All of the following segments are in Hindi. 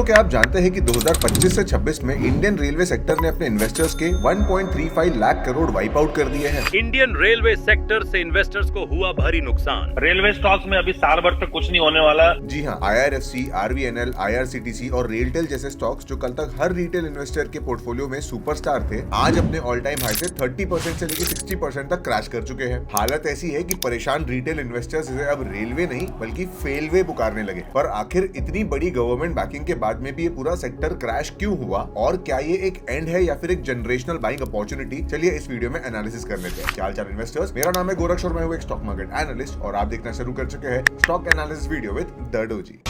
क्या आप जानते हैं कि 2025 से 26 में इंडियन रेलवे सेक्टर ने अपने इन्वेस्टर्स के 1.35 लाख करोड़ वाइप आउट कर दिए हैं। इंडियन रेलवे सेक्टर से इन्वेस्टर्स को हुआ भारी नुकसान। रेलवे स्टॉक्स में अभी साल भर तक कुछ नहीं होने वाला। जी हाँ, IRFC, RVNL, IRCTC और रेलटेल जैसे स्टॉक्स जो कल तक हर रिटेल इन्वेस्टर के पोर्टफोलियो में सुपरस्टार थे, आज अपने ऑल टाइम हाई से 30% से लेकर 60% तक क्रैश कर चुके हैं। हालत ऐसी है कि परेशान रिटेल इन्वेस्टर्स इसे अब रेलवे नहीं बल्कि फेलवे पुकारने लगे। पर आखिर इतनी बड़ी गवर्नमेंट बैकिंग के बाद में भी ये पूरा सेक्टर क्रैश क्यों हुआ और क्या ये एक एंड है या फिर एक जनरेशनल बाइंग अपॉर्चुनिटी? चलिए इस वीडियो में एनालिसिस कर लेते हैं। क्या हाल चाल इन्वेस्टर्स, मेरा नाम है गोरक्ष और मैं हूं एक स्टॉक मार्केट एनालिस्ट और आप देखना शुरू कर चुके हैं stock analysis video with the doji.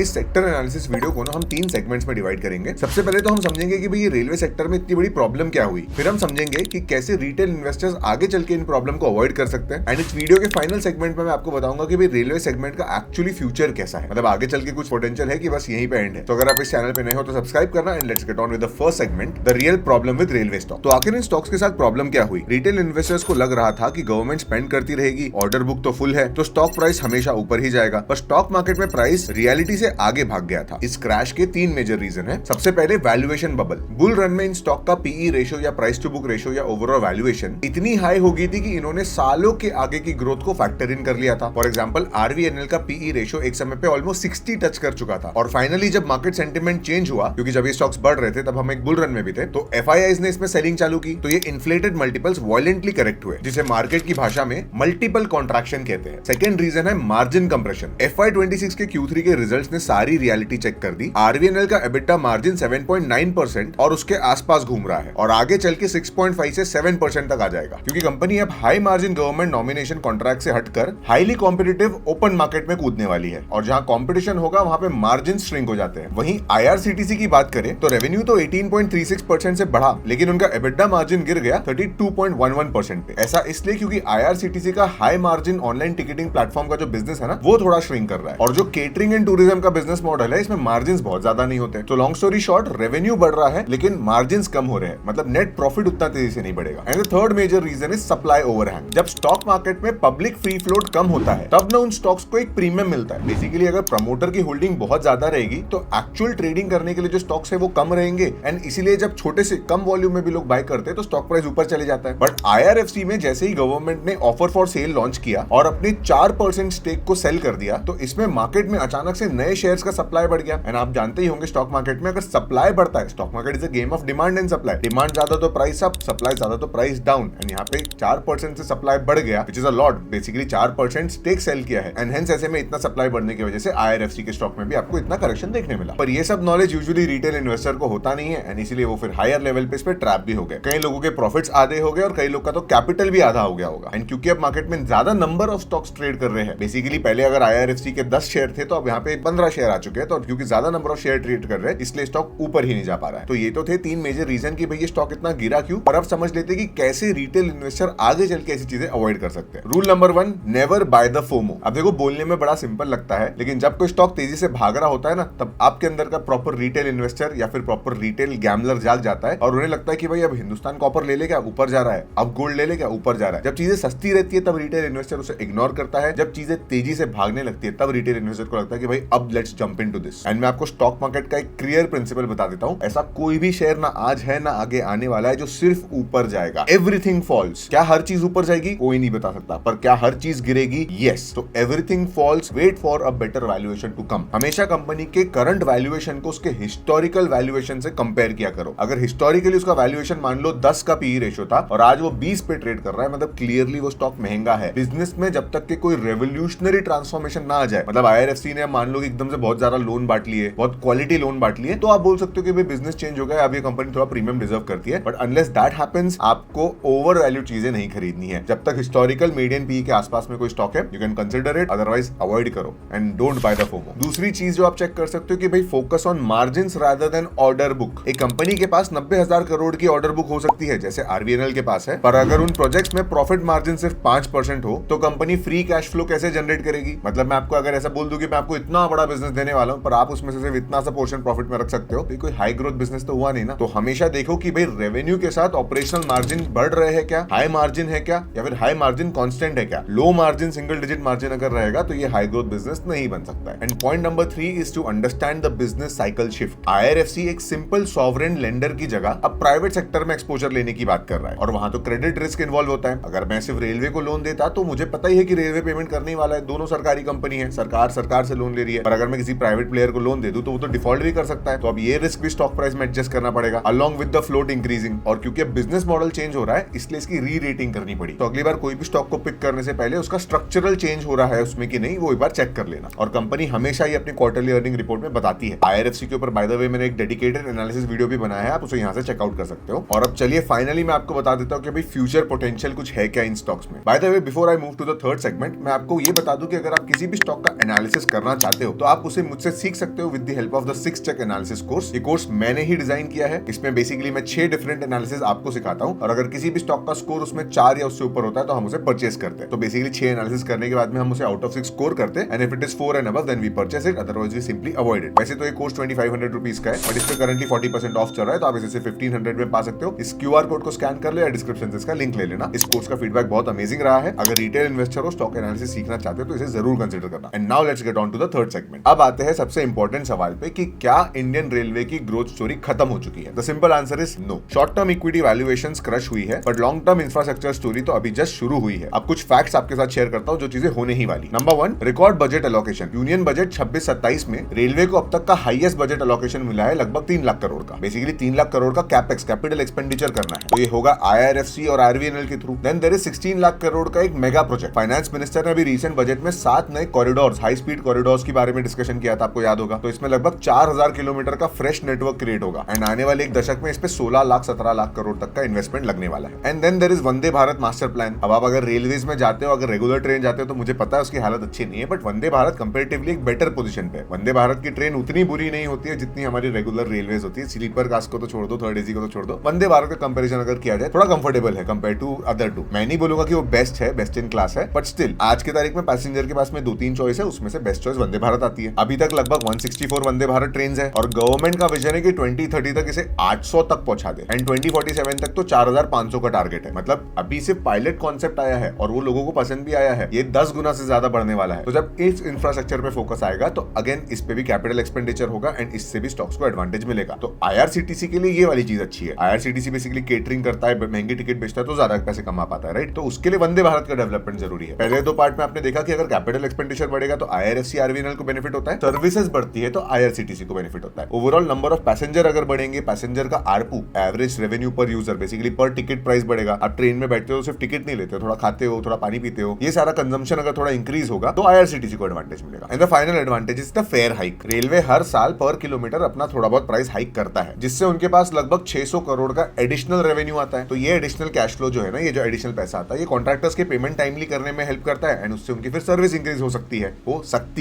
इस सेक्टर एनालिसिस वीडियो को ना हम 3 सेगमेंट्स में डिवाइड करेंगे। सबसे पहले तो हम समझेंगे कि भाई ये रेलवे सेक्टर में इतनी बड़ी प्रॉब्लम क्या हुई, फिर हम समझेंगे कि कैसे रिटेल इन्वेस्टर्स आगे चल के इन प्रॉब्लम को अवॉइड कर सकते हैं, एंड इस वीडियो के फाइनल सेगमेंट में मैं आपको बताऊंगा कि भाई रेलवे सेगमेंट का एक्चुअली फ्यूचर कैसा है, मतलब आगे चल के कुछ पोटेंशियल है कि बस यहीं पे एंड है। तो अगर आप इस चैनल पे नए हो तो सब्सक्राइब करना and let's get on with the first segment, the real problem with railway stock. तो आखिर इन स्टॉक्स के साथ प्रॉब्लम क्या हुई? रिटेल इन्वेस्टर्स को लग रहा था कि गवर्नमेंट स्पेंड करती रहेगी, ऑर्डर बुक तो फुल है, तो स्टॉक प्राइस हमेशा ऊपर ही जाएगा, पर स्टॉक मार्केट में प्राइस रियलिटी से आगे भाग गया था। इस क्रैश के 3 मेजर रीजन है। सबसे पहले वैल्यूएशन बबल। बुल रन में इन स्टॉक का पीई रेशियो या प्राइस टू बुक रेशियो या ओवरऑल वैल्यूएशन इतनी हाई हो गई थी कि इन्होंने सालों के आगे की ग्रोथ को फैक्टर इन कर लिया था। फॉर एग्जांपल RVNL का पीई रेशियो एक समय पे ऑलमोस्ट 60 टच कर चुका था, और फाइनली जब मार्केट सेंटिमेंट चेंज हुआ, क्योंकि जब ये स्टॉक्स बढ़ रहे थे तब हम एक बुल रन में भी थे, तो FIIs ने इसमें सेलिंग चालू की, तो ये इन्फ्लेटेड मल्टीपल्स वायलेंटली करेक्ट हुए, जिसे मार्केट की भाषा में मल्टीपल कॉन्ट्रैक्शन कहते हैं। सेकंड रीजन है मार्जिन कंप्रेशन। FY26 के Q3 के रिजल्ट्स ने सारी रियलिटी चेक कर दी। RVNL का EBITDA मार्जिन 7.9% और उसके आसपास घूम रहा है, और आगे चल के 6.5 से 7% तक आ जाएगा, क्योंकि कंपनी अब high margin government nomination contract से हटकर हाईली कॉम्पिटिटिव ओपन मार्केट में कूदने वाली है, और जहां कंपटीशन होगा वहां पे मार्जिन श्रिंक हो जाते हैं। वहीं IRCTC की बात करें तो रेवेन्यू तो 18.36% से बढ़ा, लेकिन उनका EBITDA मार्जिन गिर गया 32.11% पे। ऐसा इसलिए क्योंकि IRCTC का high margin online ticketing platform का जो बिजनेस है ना, वो थोड़ा श्रिंक कर रहा है, और जो केटरिंग एंड टूरिज्म का बिजनेस मॉडल है इसमें मार्जिन बहुत ज्यादा नहीं होते। तो लॉन्ग स्टोरी शॉर्ट, रेवेन्यू बढ़ रहा है लेकिन मार्जिन्स कम हो रहे हैं, मतलब नेट प्रॉफिट उतना तेजी से नहीं बढ़ेगा। And the third major reason is supply overhang. जब स्टॉक मार्केट में पब्लिक फ्री फ्लोट कम होता है तब ना उन स्टॉक्स को एक प्रीमियम मिलता है। बेसिकली अगर प्रमोटर की होल्डिंग बहुत ज्यादा रहेगी तो एक्चुअल ट्रेडिंग करने के लिए जो स्टॉक्स है वो कम रहेंगे, एंड इसीलिए जब छोटे से कम वॉल्यूम में भी लोग बाय करते हैं तो स्टॉक प्राइस ऊपर चले जाता है। बट IRFC में जैसे ही गवर्नमेंट ने ऑफर फॉर सेल लॉन्च किया और अपने 4% स्टेक को सेल कर दिया, तो इसमें मार्केट में अचानक से नए शेयर्स का सप्लाई बढ़ गया। एंड आप जानते ही होंगे स्टॉक मार्केट में अगर सप्लाई बढ़ता है, stock market is a game of demand and supply, demand ज्यादा तो प्राइस अप, सप्लाई ज्यादा तो प्राइस डाउन, एंड यहाँ पे 4% से सप्लाई बढ़ गया, which is a lot. Basically 4% stake sale किया है, एंड हेंस ऐसे में इतना सप्लाई बढ़ने की वजह से IRFC के स्टॉक में भी आपको इतना करेक्शन देखने मिला। पर ये सब नॉलेज यूजुअली रिटेल इन्वेस्टर को होता नहीं है, एंड इसीलिए वो फिर हायर लेवल पे इस पे ट्रैप भी हो गए। कई लोगों के प्रॉफिट्स आधे हो गए और कई लोग का तो कैपिटल भी आधा हो गया होगा। एंड क्योंकि अब मार्केट में ज्यादा नंबर ऑफ स्टॉक्स ट्रेड कर रहे हैं, बेसिकली पहले अगर IRFC के 10 शेयर थे तो अब यहाँ पे 15 शेयर आ चुके हैं, तो क्योंकि ज्यादा नंबर ऑफ शेयर ट्रेड कर रहे हैं इसलिए स्टॉक ऊपर ही नहीं जा पा रहा है। तो ये तो थे 3 मेजर रीजन कि भाई ये स्टॉक इतना गिरा क्यों, और अब समझ लेते कि कैसे रिटेल इन्वेस्टर आगे चल के ऐसी चीजें अवॉइड कर सकते हैं। Rule number 1, never bye the FOMO. अब देखो बोलने में बड़ा सिंपल लगता है, लेकिन जब कोई स्टॉक तेजी से भाग रहा होता है ना, तब आपके अंदर का प्रॉपर रिटेल इन्वेस्टर या फिर प्रॉपर रिटेल गैम्बलर जाग जाता है और उन्हें लगता है कि भाई अब हिंदुस्तान कॉपर ले ले क्या, ऊपर जा रहा है, अब गोल्ड ले ले क्या, ऊपर जा रहा है। जब चीजें सस्ती रहती है तब रिटेल इन्वेस्टर उसे इग्नोर करता है, जब चीजें तेजी से भागने लगती है तब रिटेल इन्वेस्टर को लगता है कि भाई अब let's jump into this. And मैं आपको स्टॉक मार्केट का एक क्लियर प्रिंसिपल बता देता हूं, ऐसा कोई भी शेयर ना आज है ना आगे आने वाला है जो सिर्फ ऊपर जाएगा। Everything falls. क्या हर चीज ऊपर जाएगी? कोई नहीं बता सकता, पर क्या हर चीज गिरेगी? यस। तो everything falls, wait for a better valuation to come. हमेशा कंपनी के करंट वैल्यूएशन को उसके हिस्टोरिकल वैल्यूएशन से कंपेयर किया करो। अगर हिस्टोरिकली उसका वैल्यूएशन मान लो 10 का पीई रेशियो था और आज वो 20 पे ट्रेड कर रहा है, मतलब क्लियरली वो स्टॉक महंगा है। बिजनेस में जब तक के कोई रेवोल्यूशनरी ट्रांसफॉर्मेशन ना आ जाए, मतलब IRFC ने मान लो कि एकदम से बहुत ज्यादा लोन बांट लिए, बहुत क्वालिटी लोन बांट लिए, तो आप बोल सकते हो कि भाई बिजनेस चेंज हो गया, अब ये कंपनी थोड़ा प्रीमियम डिजर्व करती है। बट अनलेस दैट हैपेंस, आपको ओवर वैल्यू चीजें नहीं खरीदनी है। जब तक हिस्टोरिकल मीडियन पीई के आसपास में कोई स्टॉक है, you can consider it, otherwise avoid करो and don't buy the FOMO. दूसरी चीज जो आप चेक कर सकते हो कि भाई focus on margins rather than order book. एक कंपनी के पास 90,000 करोड़ की ऑर्डर बुक हो सकती है जैसे RVNL के पास है, पर अगर उन प्रोजेक्ट्स में प्रॉफिट मार्जिन सिर्फ 5% हो तो कंपनी फ्री कैश फ्लो कैसे जनरेट करेगी? मतलब मैं आपको अगर ऐसा बोल दूं कि मैं आपको इतना बड़ा बड़ा बिजनेस देने वाला हूं, पर आप उसमें से सिर्फ इतना सा पोर्शन प्रॉफिट में रख सकते हो, तो कोई हाई ग्रोथ बिजनेस तो हुआ नहीं ना। तो हमेशा देखो कि भाई रेवेन्यू के साथ ऑपरेशनल मार्जिन बढ़ रहे हैं क्या, हाई मार्जिन है क्या, या फिर हाई मार्जिन कांस्टेंट है क्या। Low margin single digit margin अगर रहेगा तो ये हाई ग्रोथ बिजनेस नहीं बन सकता है। And point number 3 is to understand the business cycle shift. IRFC एक सिंपल सॉवरेन लेंडर की जगह अब प्राइवेट सेक्टर में एक्सपोजर लेने की बात कर रहा है, और वहां तो क्रेडिट रिस्क इन्वॉल्व होता है। अगर मैं सिर्फ रेलवे को लोन देता तो मुझे पता ही है कि रेलवे पेमेंट करने ही वाला है, दोनों सरकारी कंपनी है, सरकार से लोन ले रही है। पर अगर मैं किसी प्राइवेट प्लेयर को लोन दे दूं तो वो तो डिफॉल्ट भी कर सकता है, तो अब ये रिस्क भी स्टॉक प्राइस में एडजस्ट करना पड़ेगा along with the float increasing. और क्योंकि अब बिजनेस मॉडल चेंज हो रहा है इसलिए इसकी री रेटिंग करनी पड़ी। तो अगली बार कोई भी स्टॉक को पिक करने से पहले उसका स्ट्रक्चरल चेंज हो रहा है उसमें कि नहीं, वो एक बार चेक कर लेना। और कंपनी हमेशा ही अपनी क्वार्टरली अर्निंग रिपोर्ट में बताती है। IRFC के ऊपर बाय द वे मैंने एक डेडिकेटेड एनालिसिस वीडियो भी बनाया है, आप उसे यहाँ से चेकआउट कर सकते हो। और अब चलिए फाइनली मैं आपको बता देता हूँ कि भाई फ्यूचर पोटेंशियल कुछ है क्या इन स्टॉक्स में। By the way before I move to the third segment, मैं आपको ये बता दूं कि अगर आप किसी भी स्टॉक का एनालिसिस करना चाहते हो तो आप उसे मुझसे सीख सकते हो with the help of the 6 check analysis course. ये कोर्स मैंने ही डिजाइन किया है। इसमें बेसिकली मैं 6 डिफरेंट एनालिसिस आपको सिखाता हूं, और अगर किसी भी स्टॉक का स्कोर उसमें 4 या उससे ऊपर होता है तो हम उसे परचेस करते हैं। तो बेसिकली 6 एनालिसिस करने के बाद में हम उसे आउट ऑफ 6 स्कोर करते हैं, and if it is 4 and above then we purchase it, otherwise we simply avoid it. वैसे तो ये कोर्स 2500 रुपीज का है, बट इस पे करंटली 40% ऑफ चल रहा है, तो आप इसे 1500 में पा सकते हो। इस QR कोड को स्कैन कर लो या डिस्क्रिप्शन से इसका लिंक ले लेना। इस कोर्स का फीडबैक बहुत अमेजिंग रहा है। अगर रिटेल इन्वेस्टर हो, स्टॉक एनालिसिस सीखना चाहते हो तो इसे जरूर कंसीडर करना। And now let's get on to the third segment. अब आते हैं सबसे इंपॉर्टेंट सवाल पे कि क्या इंडियन रेलवे की ग्रोथ स्टोरी खत्म हो चुकी है। The simple answer is no. Short term equity valuations crash हुई है, but long term infrastructure story तो अभी जस्ट शुरू हुई है। अब कुछ फैक्ट्स आपके साथ शेयर करता हूं जो चीजें होने ही वाली। Number 1, record budget allocation. Union budget 26-27 में रेलवे को अब तक का हाईएस्ट बजट एलोकेशन मिला है, लगभग 3 लाख करोड़ का। बेसिकली 3 लाख करोड़ का कैपेक्स कैपिटल एक्सपेंडिचर करना है, तो ये होगा IRFC और RVNL के थ्रू। Then there is 16 lakh crore का एक मेगा प्रोजेक्ट। फाइनेंस मिनिस्टर ने अभी रिसेंट बजट में 7 नए कॉरिडोर्स, हाई स्पीड कॉरिडोर्स के बारे में डिस्कशन किया था, आपको याद होगा। तो इसमें लगभग 4000 किलोमीटर का फ्रेश नेटवर्क क्रिएट होगा, एंड आने वाले एक दशक में इस पे 16 लाख 17 लाख करोड़ तक का इन्वेस्टमेंट लगने वाला है। And then there is Vande Bharat master plan. अब आप अगर रेलवेज में जाते हो, अगर रेगुलर ट्रेन जाते हो, तो मुझे पता है उसकी हालत अच्छी नहीं है, बट वंदे भारत कंपैरेटिवली एक बेटर पोजीशन पे है। वंदे भारत की ट्रेन उतनी बुरी नहीं होती है जितनी हमारी रेगुलर रेलवेज होती है। स्लीपर क्लास को तो छोड़ दो, थर्ड एसी को तो छोड़ दो, वंदे भारत का कंपैरिजन अगर किया जाए थोड़ा कंफर्टेबल है कंपेयर टू अदर टू। मैं नहीं बोलूंगा कि वो बेस्ट है, बेस्ट इन क्लास है, बट स्टिल आज की तारीख में पैसेंजर के पास में 2-3 चॉइस है, उसमें से बेस्ट चॉइस वंदे भारत आती है। अभी तक लगभग 164 वंदे भारत ट्रेन है, और गवर्नमेंट का विजन है कि 2030 तक इसे 800 तक पहुंचा दे, एंड 2047 तक तो 4500 का टारगेट है। मतलब अभी सिर्फ पायलट कॉन्सेप्ट आया है और वो लोगों को पसंद भी आया है, ये 10 गुना से ज्यादा बढ़ने वाला है। तो जब इस इंफ्रास्ट्रक्चर पे फोकस आएगा तो अगेन इस पे भी कैपिटल एक्सपेंडिचर होगा, एंड इससे भी स्टॉक्स को एडवांटेज मिलेगा। तो IRCTC के लिए ये वाली चीज अच्छी है। IRCTC बेसिकली केटरिंग करता है, महंगी टिकट बेचता है, तो ज्यादा पैसे कमा पाता है, राइट। तो उसके लिए वंदे भारत का डेवलपमेंट जरूरी है। पहले 2 पार्ट में आपने देखा कि अगर कैपिटल एक्सपेंडिचर बढ़ेगा तो IRFC RVNL को बेनिफिट होता है, सर्विसेज बढ़ती है तो IRCTC को बेनिफिट होता है। ओवरऑल नंबर ऑफ पैसेंजर अगर बढ़ेंगे, पैसेंजर का ARPU, एवरेज रेवेन्यू पर यूजर, बेसिकली पर टिकट प्राइस बढ़ेगा। आप ट्रेन में बैठते हो सिर्फ टिकट नहीं लेते हो, थोड़ा खाते हो, थोड़ा पानी पीते हो, ये सारा कंजम्पशन अगर थोड़ा इंक्रीज होगा तो IRCTC को एडवांटेज मिलेगा। And the final advantage is the fare hike. Railway हर साल पर किलोमीटर अपना थोड़ा बहुत प्राइस हाइक करता है, जिससे उनके पास लगभग 600 करोड़ का एडिशनल रेवेन्यू आता है। तो ये एडिशनल कैश फ्लो जो है ना, ये जो एडिशनल पैसा आता है, ये कॉन्ट्रैक्टर्स के पेमेंट टाइमली करने में हेल्प करता है, एंड उससे उनकी फिर सर्विस इंक्रीज हो सकती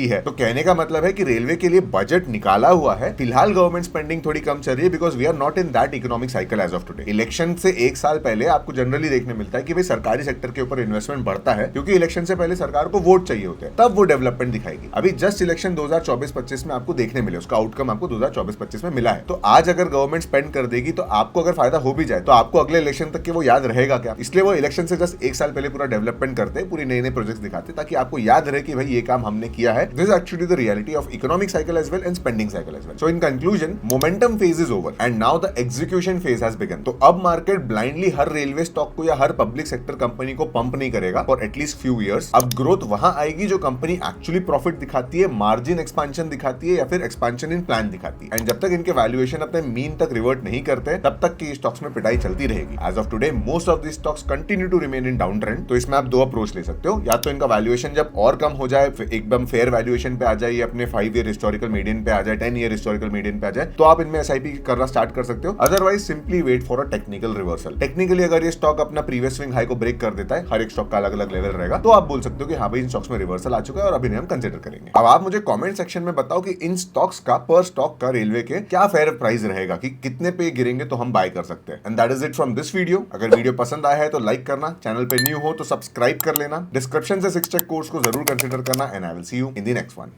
है। तो कहने का मतलब है कि रेलवे के लिए बजट निकाला हुआ है। फिलहाल गवर्नमेंट स्पेंडिंग थोड़ी कम चल रही है, because we are not in that economic cycle as of today. Election से 1 साल पहले आपको जनरली देखने मिलता है कि भाई सरकारी सेक्टर के ऊपर इन्वेस्टमेंट बढ़ता है, क्योंकि इलेक्शन से पहले सरकार को वोट चाहिए होते हैं, तब वो डेवलपमेंट दिखाएगी। अभी जस्ट इलेक्शन 2024-25 में आपको देखने मिले, उसका आउटकम आपको 2024-25 में मिला है। तो आज अगर गवर्नमेंट स्पेंड कर देगी तो आपको अगर फायदा हो भी जाए तो आपको अगले इलेक्शन तक के वो याद रहेगा क्या? इसलिए वो इलेक्शन से जस्ट 1 साल पहले पूरा डेवलपमेंट करते, पूरी नए प्रोजेक्ट्स दिखाते, ताकि आपको याद रहे कि भाई ये काम हमने किया है। This is actually the reality of economic cycle as well and spending cycle as well. So in conclusion, momentum phase is over and now the execution phase has begun. तो अब मार्केट ब्लाइंडली हर रेलवे स्टॉक को या हर पब्लिक सेक्टर कंपनी को पंप नहीं करेगा फॉर एटलीस्ट फ्यू इयर्स। अब ग्रोथ वहां आएगी जो कंपनी एक्चुअली प्रॉफिट दिखाती है, मार्जिन एक्सपेंशन दिखाती है, या फिर एक्सपेंशन इन प्लान दिखाती है। एंड जब तक इनके वैल्यूएशन अपने मीन तक रिवर्ट नहीं करते, तब तक की स्टॉक्स में पिटाई चलती रहेगी। As of today most of this stocks continue to remain in down trend. तो इसमें आप 2 अप्रोच ले सकते हो, या तो इनका वैल्यूएशन जब और कम हो जाए, एकदम फेयर वैल्यूएशन पे आ जाए, अपने 5 ईयर हिस्टोरिकल मीडियन पे आ जाए, 10 ईयर हिस्टोरिकल मीडियन पे आ जाए, तो आप इनमें SIP करना स्टार्ट कर सकते हो। Otherwise simply wait for a technical reversal. Technically अगर ये स्टॉक अपना प्रीवियस स्विंग हाई को ब्रेक कर देता है, हर एक स्टॉक का अलग अलग लेवल रहेगा, तो आप बोल सकते हो कि हाँ भाई इन स्टॉक्स में रिवर्सल आ चुका है और अभी हम कंसिडर करेंगे। अब आप मुझे कमेंट सेक्शन में बताओ कि इन स्टॉक्स का पर स्टॉक का रेलवे के क्या फेयर प्राइस रहेगा, कि कितने पे गिरेंगे तो हम बाय कर सकते हैं। And that is it from this video. अगर वीडियो पसंद आया है तो लाइक करना, चैनल पे न्यू हो तो सब्सक्राइब कर लेना, डिस्क्रिप्शन से 6 चेक कोर्स को जरूर कंसिडर करना, and I will see you in the next one.